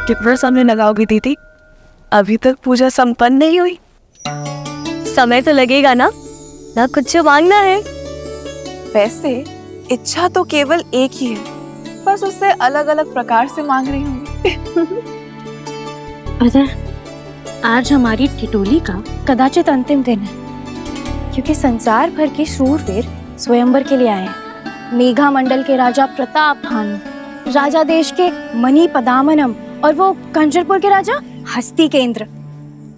कितना समय लगाओगी दीदी? अभी तक पूजा संपन्न नहीं हुई। समय तो लगेगा ना कुछ मांगना है। वैसे इच्छा तो केवल एक ही है, बस उससे अलग अलग प्रकार से मांग रही हूँ। आज हमारी टिटोली का कदाचित अंतिम दिन है, क्योंकि संसार भर के शूरवीर स्वयंवर के लिए आए हैं। मेघा मंडल के राजा प्रताप भानु, राजा देश के मणि पदामनम और वो कंचरपुर के राजा हस्ती केंद्र।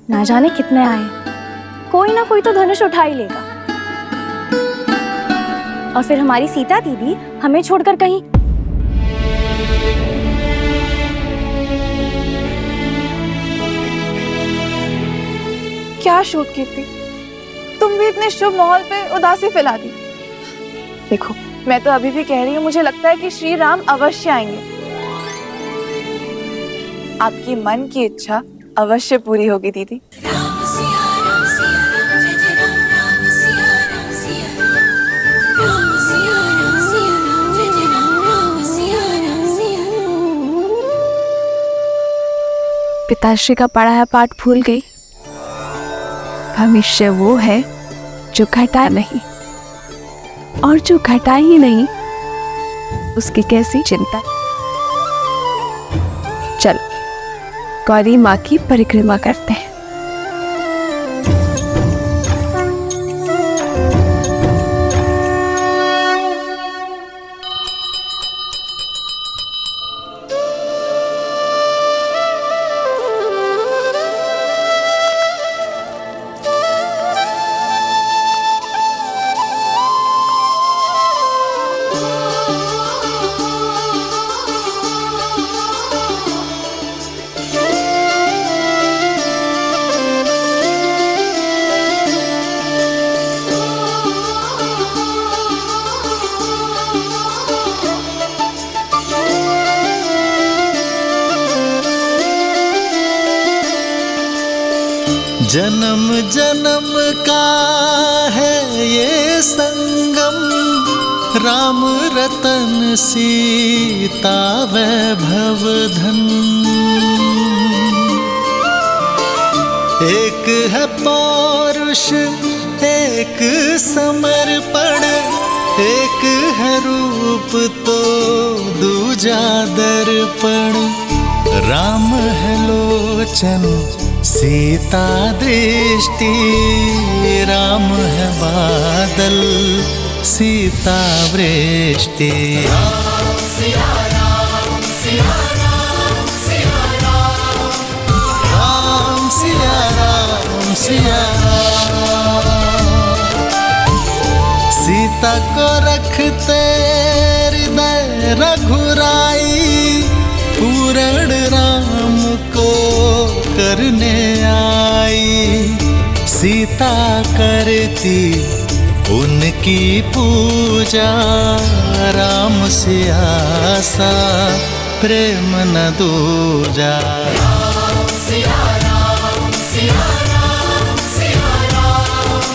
ना जाने कितने आए, कोई ना कोई तो धनुष उठा ही लेगा। और फिर हमारी सीता दीदी हमें छोड़कर कहीं। क्या शूट कीर्ति, तुम भी इतने शुभ माहौल पे उदासी फैला दी। देखो, मैं तो अभी भी कह रही हूँ, मुझे लगता है कि श्री राम अवश्य आएंगे। आपकी मन की इच्छा अवश्य पूरी होगी दीदी। पिताश्री का पढ़ाया पाठ भूल गई। भविष्य वो है जो घटा नहीं, और जो घटा ही नहीं उसकी कैसी चिंता। चलो गौरी माँ की परिक्रमा करते हैं। जन्म जन्म का है ये संगम, राम रतन सीता वैभव धन। एक है पौरुष एक समर्पण, एक है रूप तो दूजा दर्पण। राम है लोचन सीता दृष्टि, राम है बादल सीता वृष्टि। राम सिया राम सिया राम सिया राम, राम सिया राम सिया राम। सीता को रखते हृदय रघुराई, पूर्ण राम को करने आई। सीता करती उनकी पूजा, राम से आसा प्रेम न दूजा। राम सिया राम सिया राम सिया राम,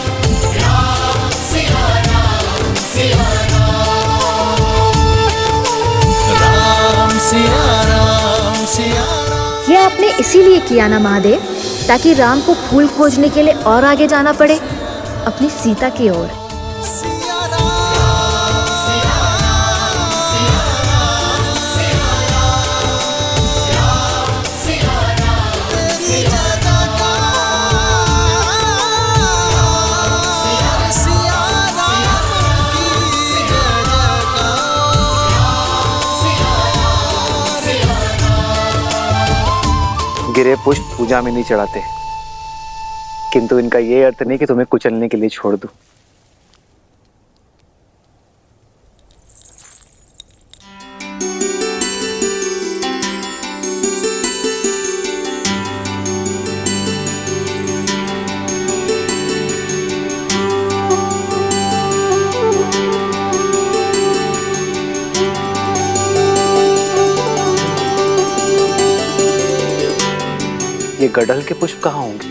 राम सिया राम सिया राम, राम सिया राम सिया राम। ये आपने इसीलिए किया ना महादेव, ताकि राम को फूल खोजने के लिए और आगे जाना पड़े अपनी सीता की ओर। गिरे पुष्प पूजा में नहीं चढ़ाते, किंतु इनका ये अर्थ नहीं कि तुम्हें कुचलने के लिए छोड़ दूं। ये गड़ल के पुष्प कहाँ होंगे?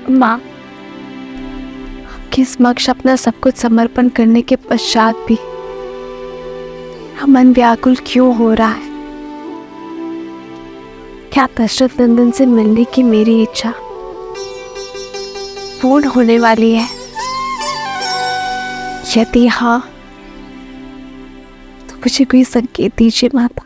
माँ, आपके समक्ष अपना सब कुछ समर्पण करने के पश्चात भी मन व्याकुल क्यों हो रहा है? क्या दशरथ नंदन से मिलने की मेरी इच्छा पूर्ण होने वाली है? यदि हाँ, तो मुझे कोई संकेत दीजिए माता।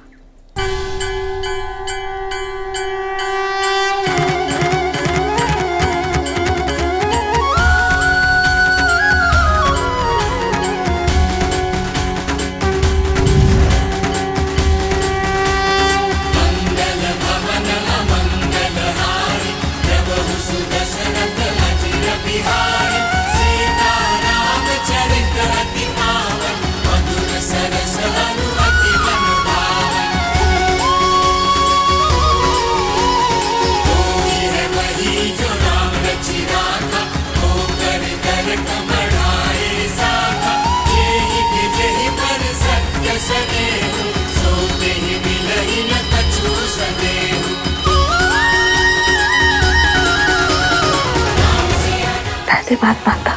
धन्यवाद माता।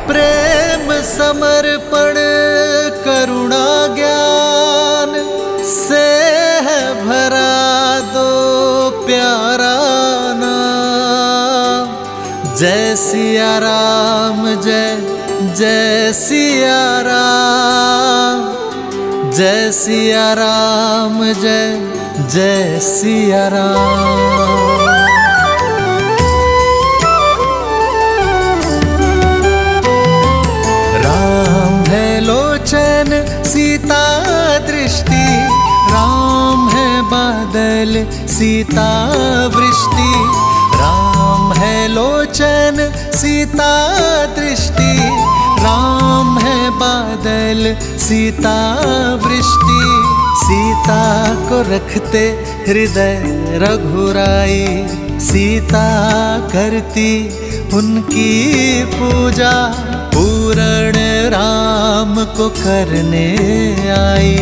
प्रेम समर्पण करुणा ज्ञान से है भरा दो प्यारा नाम। जय सिया राम, जय जय सिया राम, जय सिया राम, जय जय सिया राम। लोचन सीता दृष्टि, राम है बादल सीता वृष्टि। राम है लोचन सीता दृष्टि, राम है बादल सीता वृष्टि। सीता को रखते हृदय रघुराई, सीता करती उनकी पूजा। पूर्ण राम को करने आई,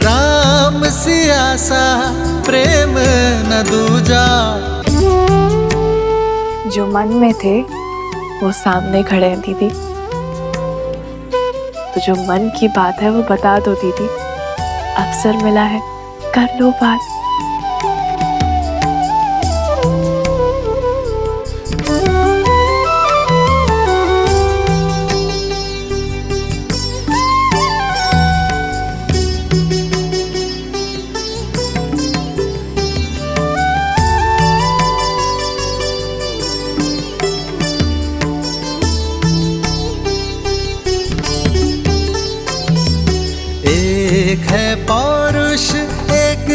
राम सिया सा प्रेम न दूजा। जो मन में थे वो सामने खड़े हैं दीदी, तो जो मन की बात है वो बता दो दीदी। अवसर मिला है, कर लो बात। एक है पौरुष एक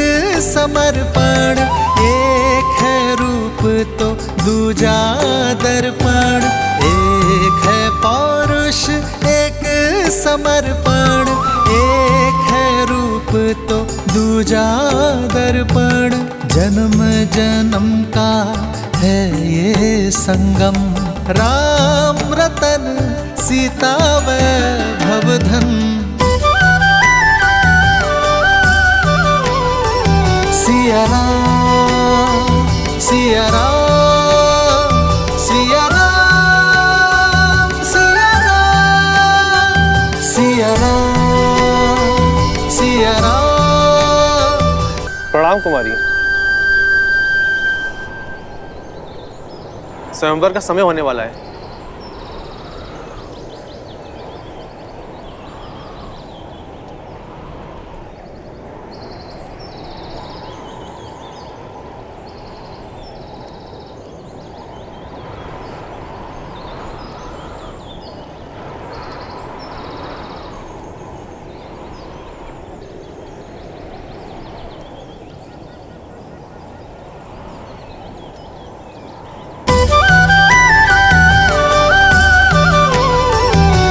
समर्पण, एक है रूप तो दूजा दर्पण। एक है पौरुष एक समर्पण, एक है रूप तो दूजा दर्पण। जन्म जन्म का है ये संगम, राम रतन सीता वैभव धन। सिया राम, सिया राम, सिया राम, सिया राम, सिया राम, सिया राम। प्रणाम कुमारी। स्वयंवर का समय होने वाला है।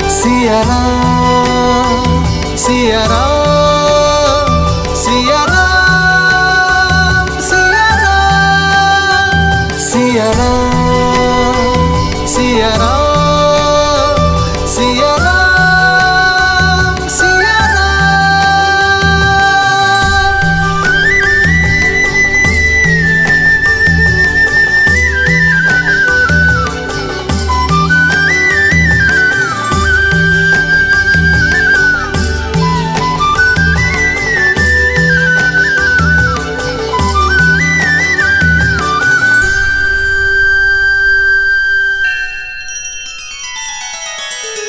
सिया राम, सिया राम सिया राम सिया राम सिया राम सिया राम सिया राम सिया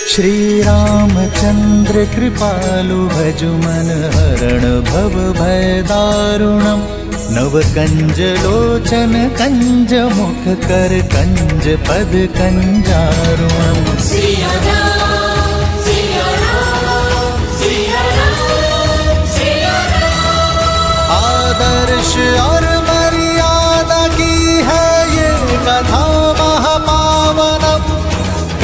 श्री रामचंद्र कृपालु भजु मन हरण भव भय दारुणम नव कंज लोचन कंज मुख कर कंज पद कंजारुणम आदर्श और मर्यादा की है ये कथा महापावनम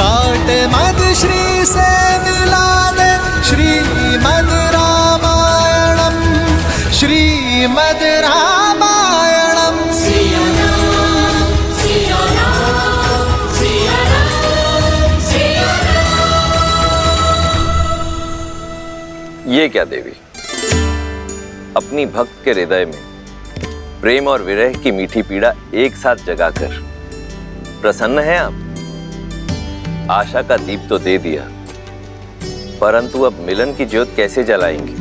काट मद श्री से मिला दे श्रीमद रामायणम श्रीमद रामायणम ये क्या देवी, अपनी भक्त के हृदय में प्रेम और विरह की मीठी पीड़ा एक साथ जगाकर प्रसन्न हैं आप? आशा का दीप तो दे दिया, परंतु अब मिलन की ज्योत कैसे जलाएंगी,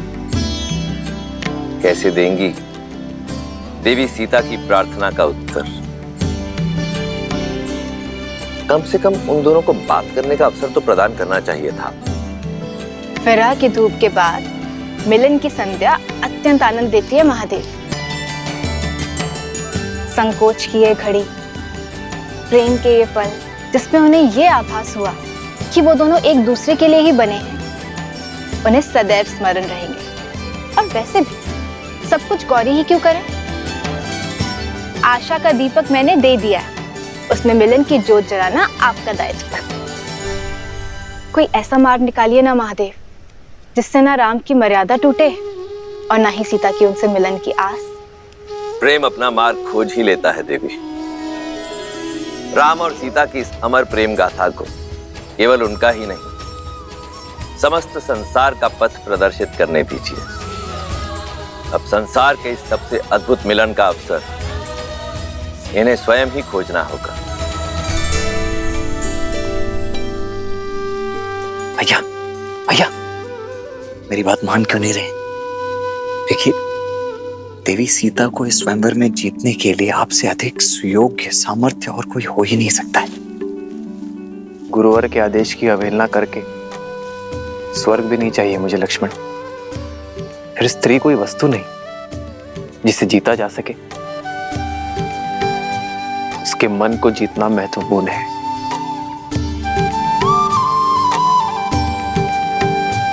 कैसे देंगी देवी सीता की प्रार्थना का उत्तर? कम से कम उन दोनों को बात करने का अवसर तो प्रदान करना चाहिए था। विरह की धूप के बाद मिलन की संध्या अत्यंत आनंद देती है महादेव। संकोच की ये घड़ी, प्रेम के ये पल जिसमें उन्हें ये आभास हुआ कि वो दोनों एक दूसरे के लिए ही बने हैं, उन्हें सदैव स्मरण रहेंगे। और वैसे भी सब कुछ गौरी ही क्यों करे? आशा का दीपक मैंने दे दिया, उसमें मिलन की जोत जलाना आपका दायित्व। कोई ऐसा मार्ग निकालिए ना महादेव, जिससे ना राम की मर्यादा टूटे और ना ही सीता की उनसे मिलन की आस। प्रेम अपना मार्ग खोज ही लेता है देवी। राम और सीता की इस अमर प्रेम गाथा को केवल उनका ही नहीं, समस्त संसार का पथ प्रदर्शित करने दीजिए। अब संसार के इस सबसे अद्भुत मिलन का अवसर इन्हें स्वयं ही खोजना होगा। भैया भैया, मेरी बात मान क्यों नहीं रहे? देखिए, देवी सीता को इस स्वयंवर में जीतने के लिए आपसे अधिक सुयोग्य सामर्थ्य और कोई हो ही नहीं सकता है। गुरुवर के आदेश की अवहेलना करके स्वर्ग भी नहीं चाहिए मुझे लक्ष्मण। फिर स्त्री कोई वस्तु नहीं जिसे जीता जा सके, उसके मन को जीतना महत्वपूर्ण है।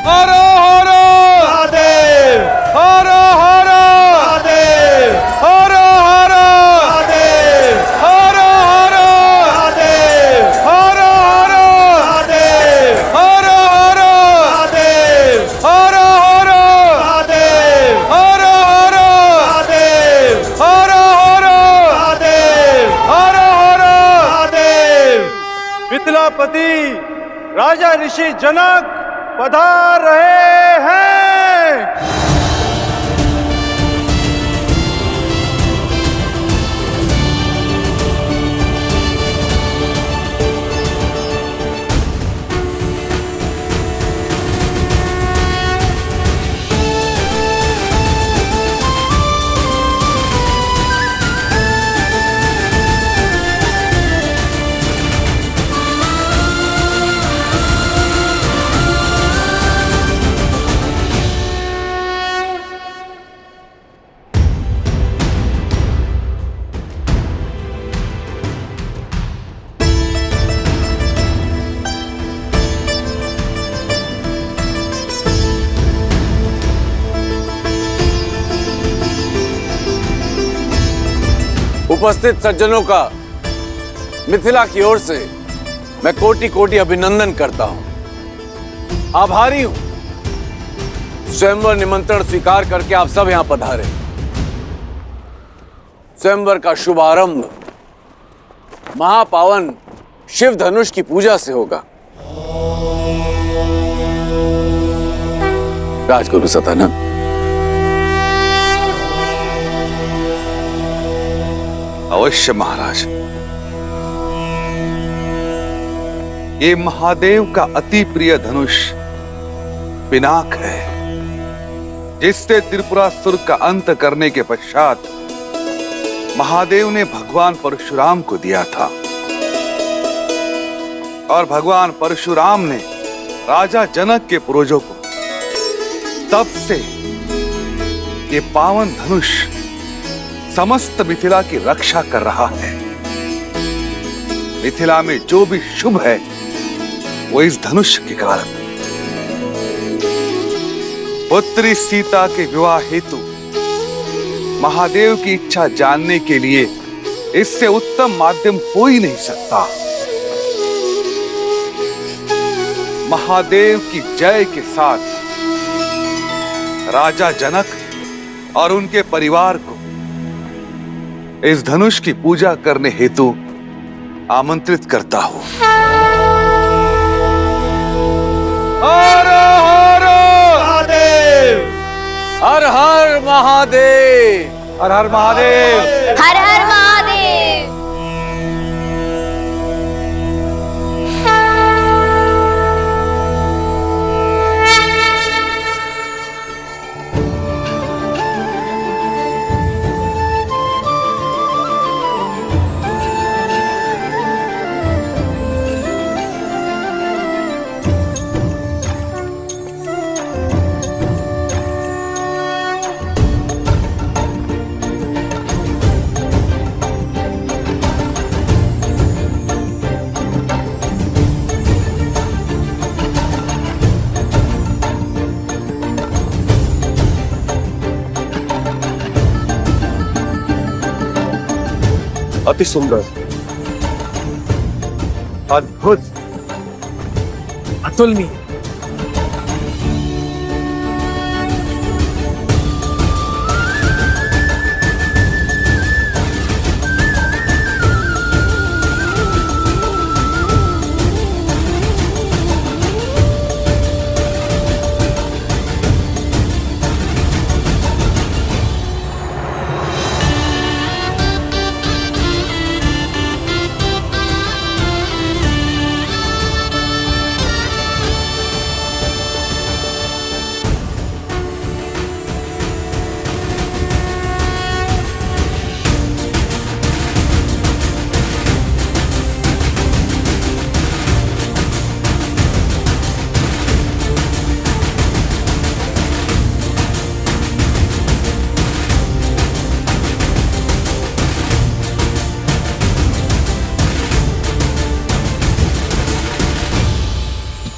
हरो हरो महादेव, हरो हरो महादेव, हरो हरो महादेव, हरो हरो महादेव, हरो हरो महादेव, हरो हरो महादेव, हरो हरो महादेव, हरो हरो महादेव, हरो हरो महादेव, हरो हरो महादेव। मिथिलापति राजा ऋषि जनक पधार रहे हैं। उपस्थित सज्जनों का मिथिला की ओर से मैं कोटि कोटि अभिनंदन करता हूं। आभारी हूं स्वयंवर निमंत्रण स्वीकार करके आप सब यहां पधारे। स्वयंवर का शुभारंभ महापावन शिव धनुष की पूजा से होगा। राजगुरु सतानंद, अवश्य महाराज। ये महादेव का अति प्रिय धनुष पिनाक है, जिससे त्रिपुरासुर का अंत करने के पश्चात महादेव ने भगवान परशुराम को दिया था और भगवान परशुराम ने राजा जनक के पूर्वजों को। तब से ये पावन धनुष समस्त मिथिला की रक्षा कर रहा है। मिथिला में जो भी शुभ है वो इस धनुष के कारण। पुत्री सीता के विवाह हेतु महादेव की इच्छा जानने के लिए इससे उत्तम माध्यम हो ही नहीं सकता। महादेव की जय के साथ राजा जनक और उनके परिवार को इस धनुष की पूजा करने हेतु आमंत्रित करता हूं। हर हर महादेव, हर हर महादेव। हर हर महादेव। अति सुंदर, अद्भुत, अतुलनीय।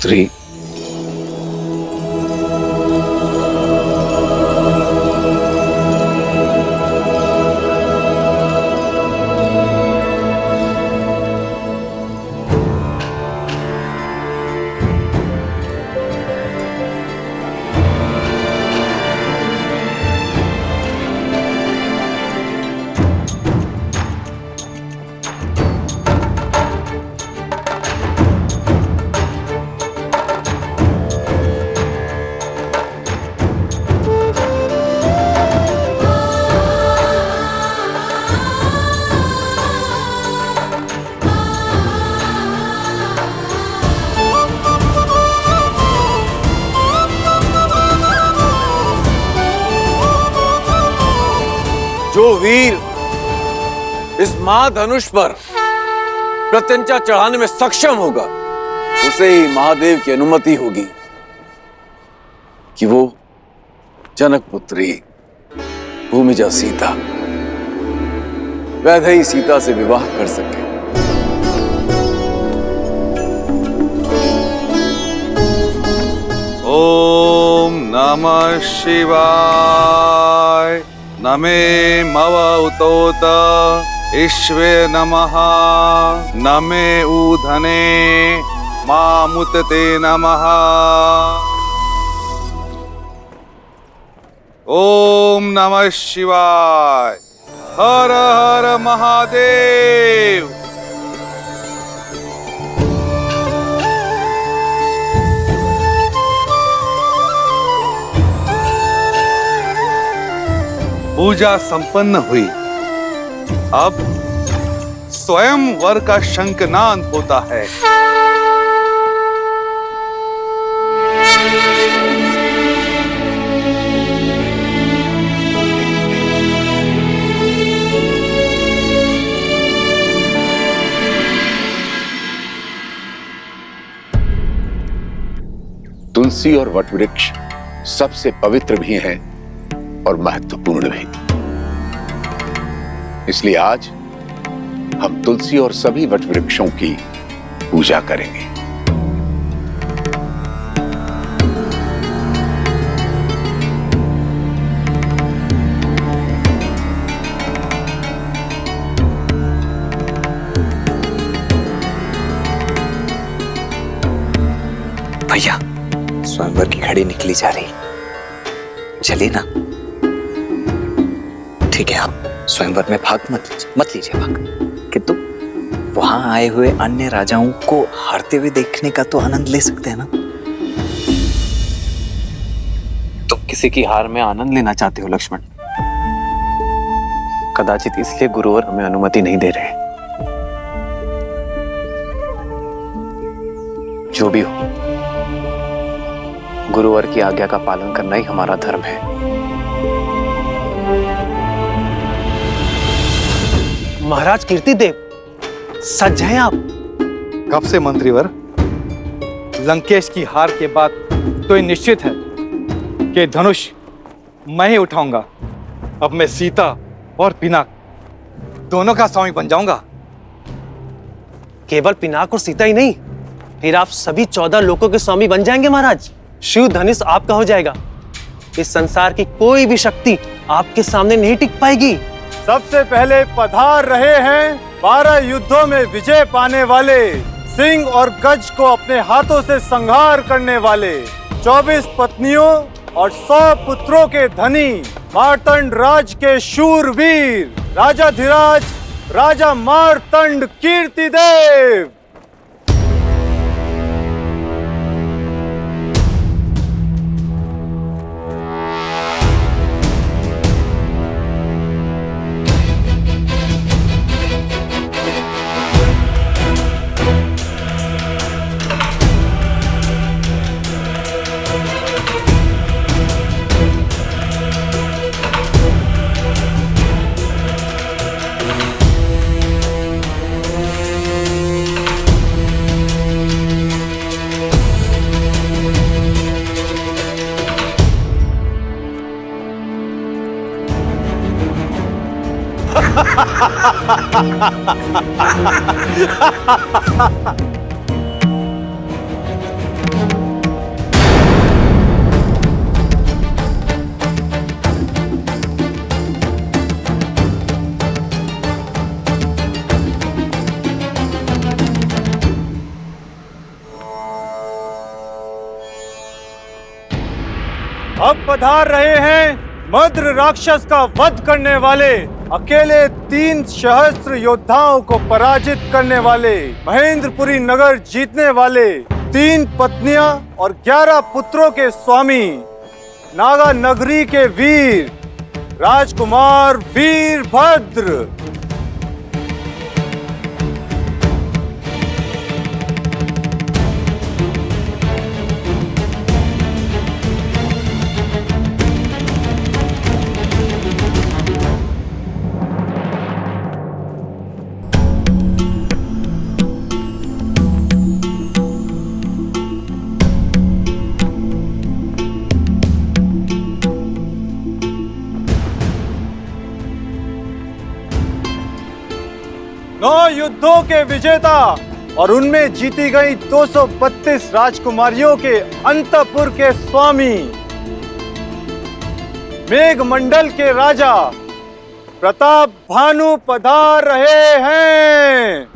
पुत्री, जो वीर इस महाधनुष पर प्रत्यंचा चढ़ाने में सक्षम होगा उसे ही महादेव की अनुमति होगी कि वो जनक पुत्री भूमिजा सीता वैदेही सीता से विवाह कर सके। ओम नमः शिवाय। नमे मव उतोत ईश्वे नमः। नमे ऊधने मामुतते नमः। ओम नमः शिवाय। हर हर महादेव। पूजा संपन्न हुई। अब स्वयं वर का शंखनाद होता है। तुलसी और वटवृक्ष सबसे पवित्र भी हैं और महत्वपूर्ण भी। इसलिए आज हम तुलसी और सभी वटवृक्षों की पूजा करेंगे। भैया, स्वयंवर की घड़ी निकली जा रही, चलिए ना। ठीक है, आप स्वयंवर में भाग मत लीजिए भाग, किंतु वहां आए हुए अन्य राजाओं को हारते हुए देखने का तो आनंद ले सकते हैं ना। तुम किसी की हार में आनंद लेना चाहते हो लक्ष्मण? कदाचित इसलिए गुरुवर हमें अनुमति नहीं दे रहे। जो भी हो, गुरुवर की आज्ञा का पालन करना ही हमारा धर्म है। महाराज कीर्तिदेव, सच हैं आप? कब से मंत्रीवर? लंकेश की हार के बाद तो ये निश्चित है कि धनुष मैं ही उठाऊंगा। अब मैं सीता और पिनाक दोनों का स्वामी बन जाऊंगा। केवल पिनाक और सीता ही नहीं, फिर आप सभी 14 लोकों के स्वामी बन जाएंगे महाराज। शिव धनुष आपका हो जाएगा। इस संसार की कोई भी शक्ति आपके सामने नहीं टिक पाएगी। सबसे पहले पधार रहे हैं 12 युद्धों में विजय पाने वाले, सिंह और गज को अपने हाथों से संहार करने वाले, 24 पत्नियों और 100 पुत्रों के धनी, मार्तंड राज के शूरवीर, राजाधिराज राजा मार्तंड कीर्तिदेव। अब पधार रहे हैं मद्र राक्षस का वध करने वाले, अकेले 3 सहस्त्र योद्धाओं को पराजित करने वाले, महेंद्रपुरी नगर जीतने वाले, 3 पत्नियां और 11 पुत्रों के स्वामी, नागा नगरी के वीर, राजकुमार वीरभद्र। युद्धों के विजेता और उनमें जीती गई 232 राजकुमारियों के अंतपुर के स्वामी, मेघमंडल के राजा प्रताप भानु पधार रहे हैं।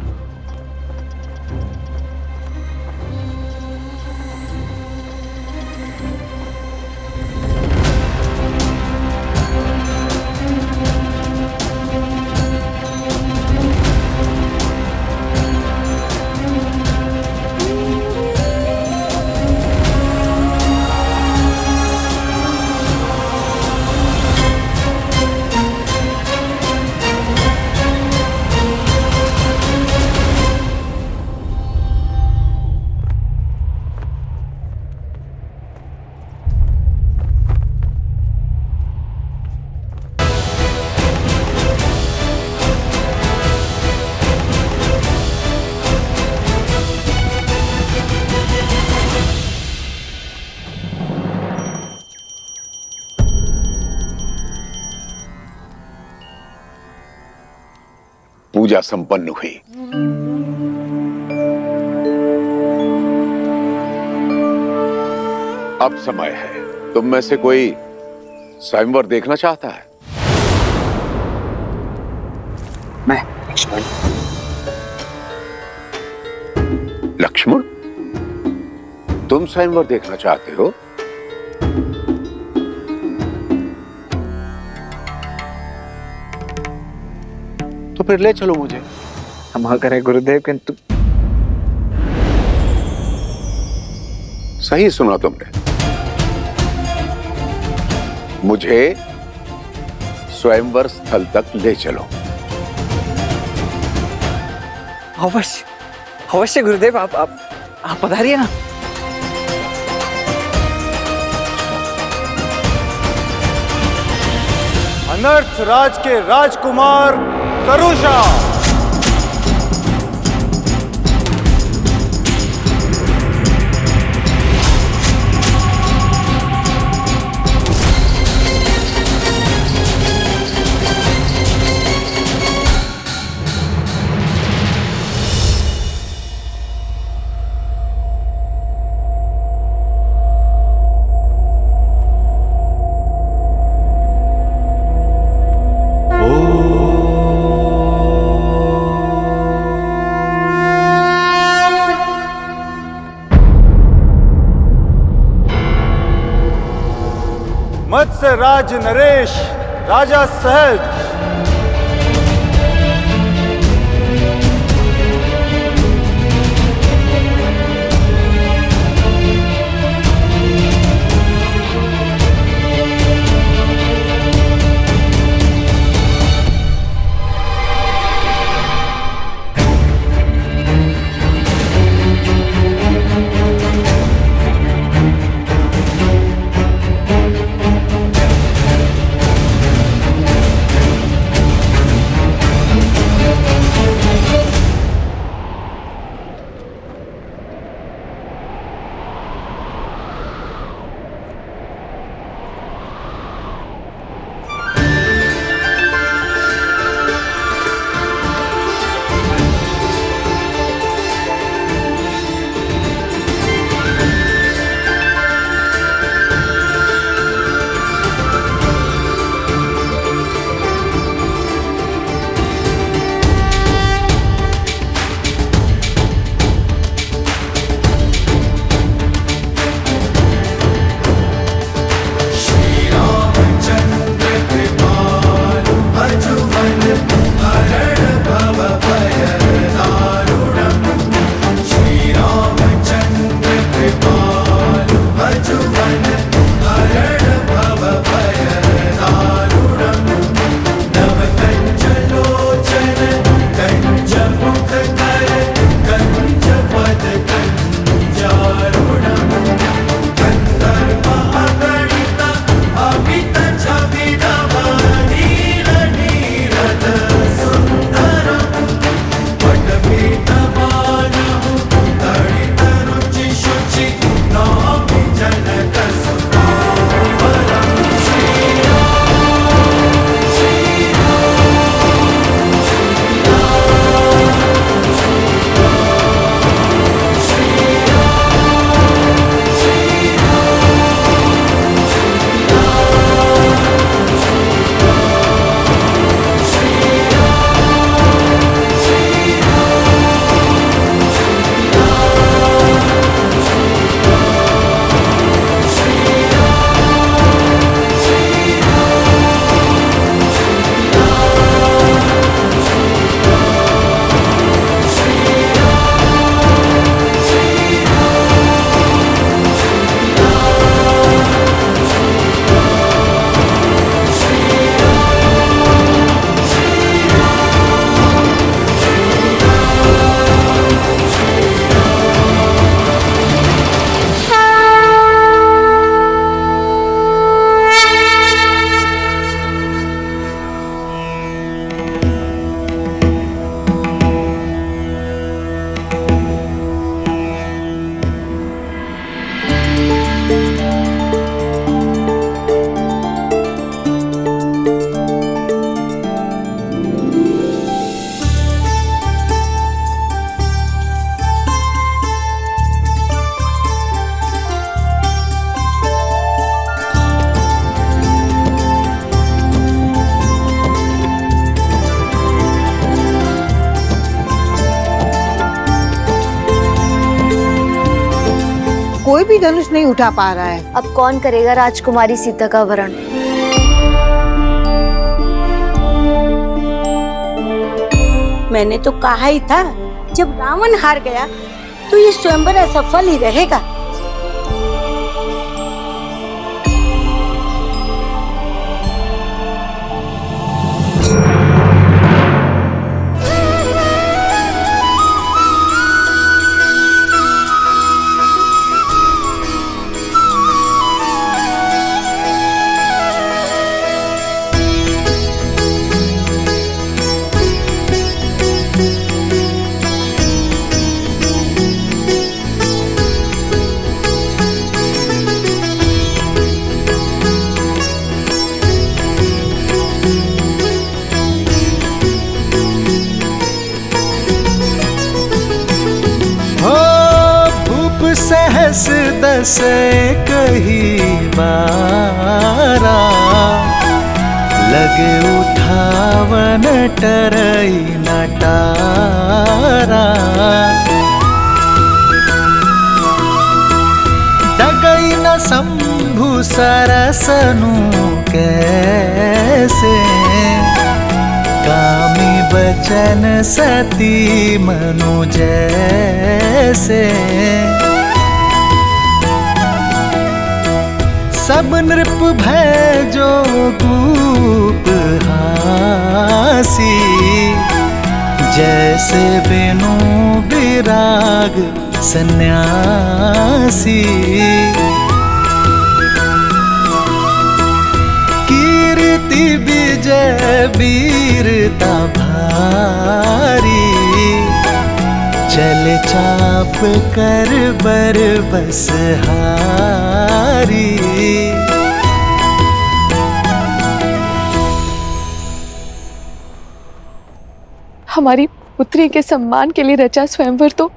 पूजा संपन्न हुई। अब समय है, तुम में से कोई स्वयंवर देखना चाहता है? मैं लक्ष्मण। लक्ष्मण, तुम स्वयंवर देखना चाहते हो? तो फिर ले चलो मुझे। क्षमा करें गुरुदेव, किंतु सही सुना तुमने, मुझे स्वयंवर स्थल तक ले चलो। अवश्य अवश्य गुरुदेव, आप पधारिए ना। अनर्थ राज के राजकुमार करुषा। मत्स्य राज नरेश, राजा सहज। कोई भी धनुष नहीं उठा पा रहा है। अब कौन करेगा राजकुमारी सीता का वरण? मैंने तो कहा ही था, जब रावण हार गया तो ये स्वयंवर असफल ही रहेगा। सहस दस कही बारा, लगे उठावन टरई नटारा। डगई न शंभु सरसनु कैसे, कामी बचन सती मनु जैसे। सब नृप भय जो कूप हासी, जैसे बिनु विराग सन्यासी। कीर्ति विजय वीरता भारी, चल चाप कर बर बस हारी। हमारी पुत्री के सम्मान के लिए रचा स्वयंवर तो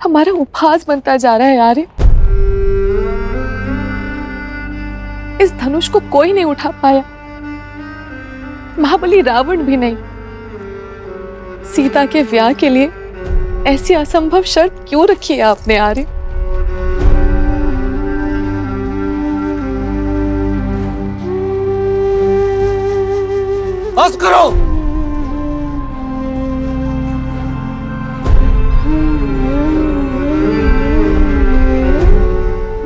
हमारा उपहास बनता जा रहा है यार। इस धनुष को कोई नहीं उठा पाया, महाबली रावण भी नहीं। सीता के विवाह के लिए ऐसी असंभव शर्त क्यों रखी है आपने आर्य? बस करो।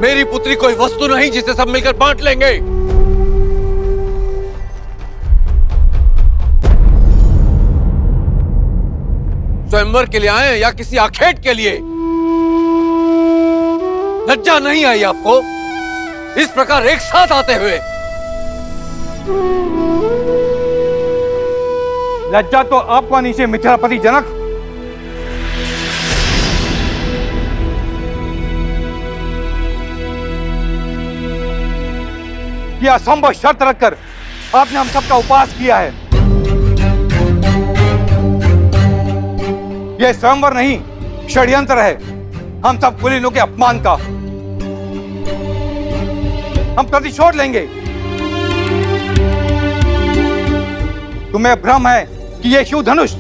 मेरी पुत्री कोई वस्तु नहीं जिसे सब मिलकर बांट लेंगे। स्वयंवर के लिए आए या किसी आखेट के लिए? लज्जा नहीं आई आपको इस प्रकार एक साथ आते हुए? लज्जा तो आपको आनी चाहिए मिथिलापति जनक। यह असंभव शर्त रखकर आपने हम सबका उपवास किया है। यह स्वयंवर नहीं, षड्यंत्र है हम सब कुलीनों के अपमान का। हम प्रतिशोध लेंगे। तुम्हें भ्रम है कि यह शिव धनुष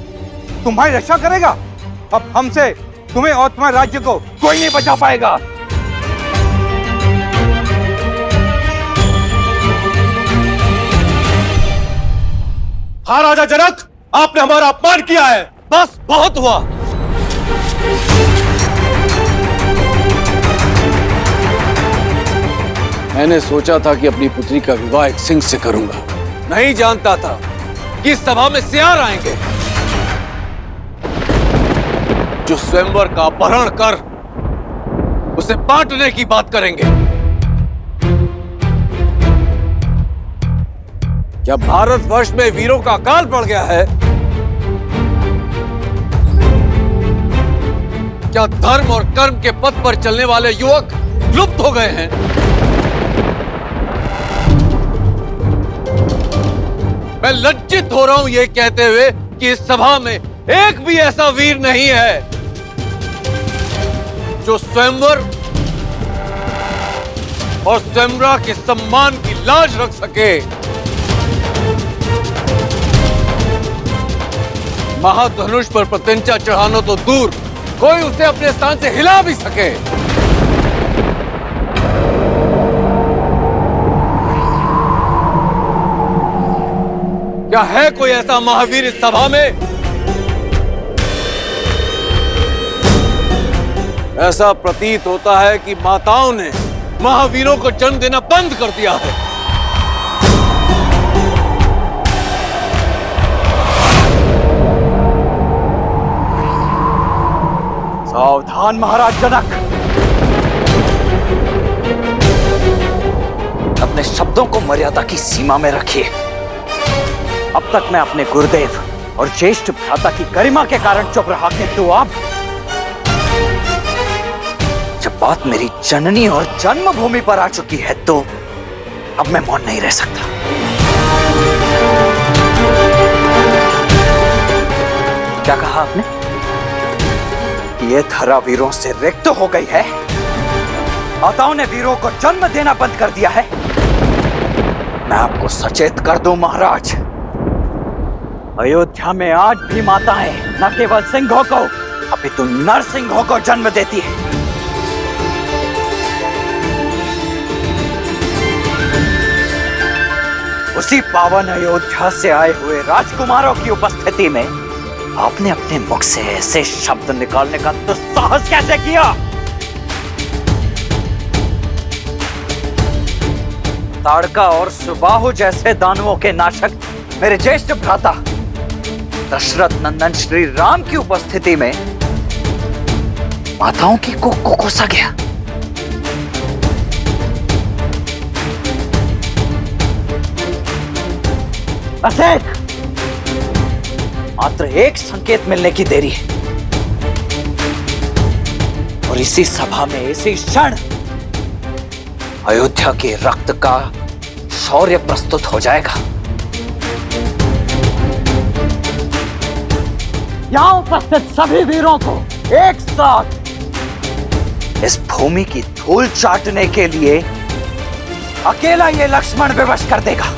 तुम्हारी रक्षा करेगा। अब हमसे तुम्हें और तुम्हारे राज्य को कोई नहीं बचा पाएगा। हाँ राजा जनक, आपने हमारा अपमान किया है। बस बहुत हुआ। मैंने सोचा था कि अपनी पुत्री का विवाह एक सिंह से करूंगा, नहीं जानता था कि इस सभा में सियार आएंगे जो स्वयंवर का अपहरण कर उसे बांटने की बात करेंगे। क्या भारतवर्ष में वीरों का अकाल पड़ गया है? क्या धर्म और कर्म के पथ पर चलने वाले युवक लुप्त हो गए हैं? मैं लज्जित हो रहा हूं यह कहते हुए कि इस सभा में एक भी ऐसा वीर नहीं है जो स्वयंवर और स्वयंवरा के सम्मान की लाज रख सके। महाधनुष पर प्रत्यंचा चढ़ाना तो दूर, कोई उसे अपने स्थान से हिला भी सके। क्या है कोई ऐसा महावीर इस सभा में? ऐसा प्रतीत होता है कि माताओं ने महावीरों को जन्म देना बंद कर दिया है। सावधान महाराज जनक, अपने शब्दों को मर्यादा की सीमा में रखिए। अब तक मैं अपने गुरुदेव और ज्येष्ठ भ्राता की गरिमा के कारण चुप रहा, किंतु अब जब बात मेरी जननी और जन्मभूमि पर आ चुकी है तो अब मैं मौन नहीं रह सकता। क्या कहा आपने? ये धरा वीरों से रिक्त हो गई है? माताओं ने वीरों को जन्म देना बंद कर दिया है? मैं आपको सचेत कर दूं महाराज, अयोध्या में आज भी माताएं न केवल सिंहों को अपितु नरसिंहों को जन्म देती है। उसी पावन अयोध्या से आए हुए राजकुमारों की उपस्थिति में आपने अपने मुख से ऐसे शब्द निकालने का दुस्साहस कैसे किया? ताड़का और सुबाहु जैसे दानवों के नाशक मेरे ज्येष्ठ भ्राता दशरथ नंदन श्री राम की उपस्थिति में माताओं की कोख को कोसा गया। बस मात्र एक संकेत मिलने की देरी है और इसी सभा में इसी क्षण अयोध्या के रक्त का शौर्य प्रस्तुत हो जाएगा। यहां उपस्थित सभी वीरों को एक साथ इस भूमि की धूल चाटने के लिए अकेला ये लक्ष्मण विवश कर देगा।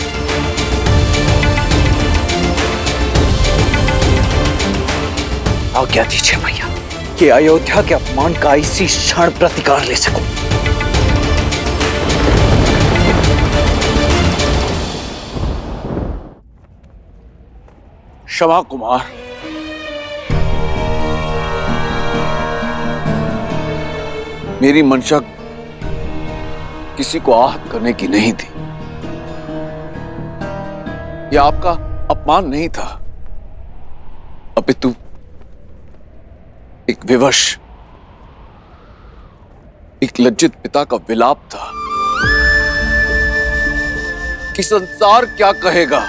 आज्ञा दीजिए भैया कि अयोध्या के अपमान का इसी क्षण प्रतिकार ले सकूं। क्षमा कुमार, मेरी मंशा किसी को आहत करने की नहीं थी। यह आपका अपमान नहीं था, अपितु एक विवश, एक लज्जित पिता का विलाप था कि संसार क्या कहेगा।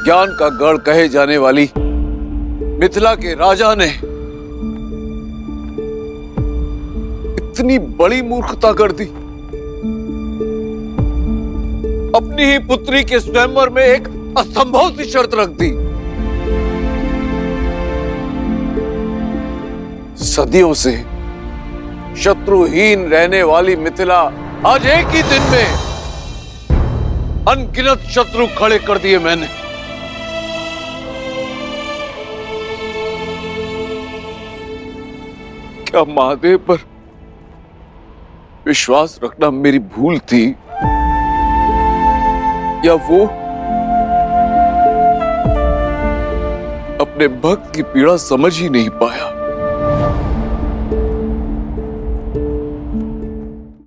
ज्ञान का गढ़ कहे जाने वाली मिथिला के राजा ने इतनी बड़ी मूर्खता कर दी। अपनी ही पुत्री के स्वयंवर में एक असंभव सी शर्त रख दी। सदियों से शत्रुहीन रहने वाली मिथिला आज एक ही दिन में अनगिनत शत्रु खड़े कर दिए मैंने। क्या महादेव पर विश्वास रखना मेरी भूल थी, या वो अपने भक्त की पीड़ा समझ ही नहीं पाया?